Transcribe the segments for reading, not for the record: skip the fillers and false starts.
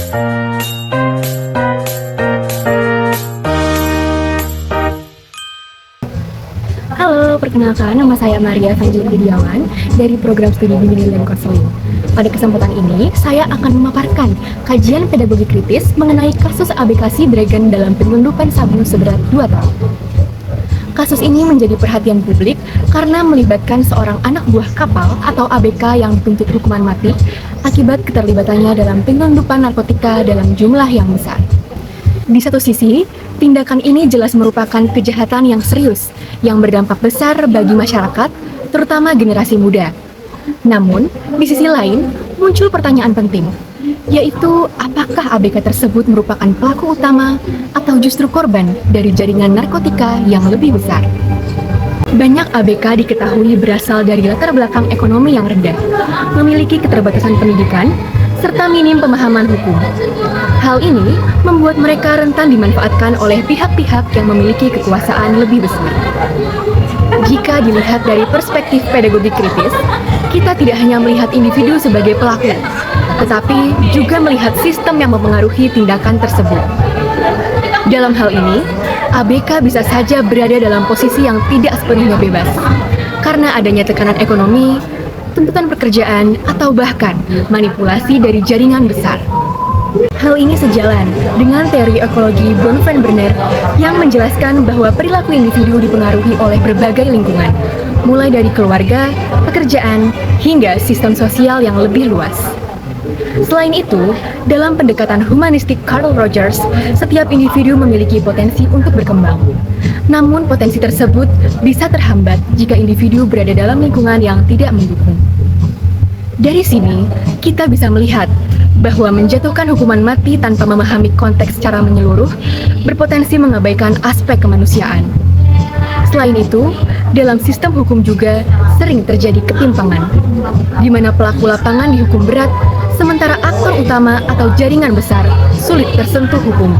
Halo, perkenalkan nama saya Maria Fanjul Widiawan dari program studi bimbingan dan konseling. Pada kesempatan ini, saya akan memaparkan kajian pedagogi kritis mengenai kasus ABK Sea Dragon dalam penyelundupan sabu seberat 2 tahun. Kasus ini menjadi perhatian publik karena melibatkan seorang anak buah kapal atau ABK yang dituntut hukuman mati akibat keterlibatannya dalam penyelundupan narkotika dalam jumlah yang besar. Di satu sisi, tindakan ini jelas merupakan kejahatan yang serius, yang berdampak besar bagi masyarakat, terutama generasi muda. Namun, di sisi lain, muncul pertanyaan penting, yaitu apakah ABK tersebut merupakan pelaku utama atau justru korban dari jaringan narkotika yang lebih besar. Banyak ABK diketahui berasal dari latar belakang ekonomi yang rendah, memiliki keterbatasan pendidikan, serta minim pemahaman hukum. Hal ini membuat mereka rentan dimanfaatkan oleh pihak-pihak yang memiliki kekuasaan lebih besar. Jika dilihat dari perspektif pedagogi kritis, kita tidak hanya melihat individu sebagai pelaku, tetapi juga melihat sistem yang mempengaruhi tindakan tersebut. Dalam hal ini, ABK bisa saja berada dalam posisi yang tidak sepenuhnya bebas, karena adanya tekanan ekonomi, tuntutan pekerjaan, atau bahkan manipulasi dari jaringan besar. Hal ini sejalan dengan teori ekologi Bronfman Brenner yang menjelaskan bahwa perilaku individu dipengaruhi oleh berbagai lingkungan, mulai dari keluarga, pekerjaan, hingga sistem sosial yang lebih luas. Selain itu, dalam pendekatan humanistik Carl Rogers, setiap individu memiliki potensi untuk berkembang. Namun potensi tersebut bisa terhambat jika individu berada dalam lingkungan yang tidak mendukung. Dari sini, kita bisa melihat bahwa menjatuhkan hukuman mati tanpa memahami konteks secara menyeluruh berpotensi mengabaikan aspek kemanusiaan. Selain itu, dalam sistem hukum juga sering terjadi ketimpangan, di mana pelaku lapangan dihukum berat, sementara aktor utama atau jaringan besar sulit tersentuh hukum.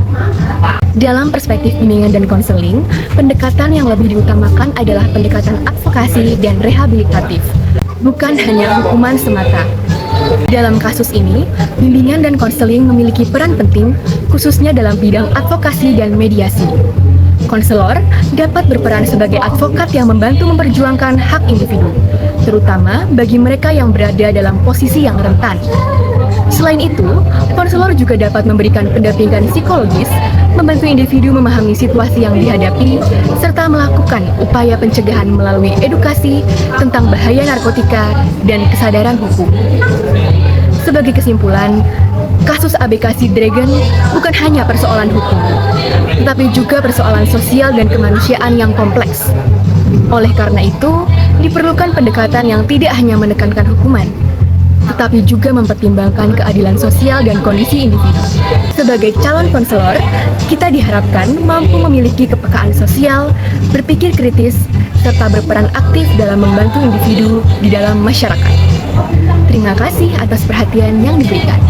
Dalam perspektif bimbingan dan konseling, pendekatan yang lebih diutamakan adalah pendekatan advokasi dan rehabilitatif, bukan hanya hukuman semata. Dalam kasus ini, bimbingan dan konseling memiliki peran penting, khususnya dalam bidang advokasi dan mediasi. Konselor dapat berperan sebagai advokat yang membantu memperjuangkan hak individu, terutama bagi mereka yang berada dalam posisi yang rentan. Selain itu, konselor juga dapat memberikan pendampingan psikologis, membantu individu memahami situasi yang dihadapi, serta melakukan upaya pencegahan melalui edukasi tentang bahaya narkotika dan kesadaran hukum. Sebagai kesimpulan, kasus ABK Sea Dragon bukan hanya persoalan hukum, tetapi juga persoalan sosial dan kemanusiaan yang kompleks. Oleh karena itu, diperlukan pendekatan yang tidak hanya menekankan hukuman, tetapi juga mempertimbangkan keadilan sosial dan kondisi individu. Sebagai calon konselor, kita diharapkan mampu memiliki kepekaan sosial, berpikir kritis, serta berperan aktif dalam membantu individu di dalam masyarakat. Terima kasih atas perhatian yang diberikan.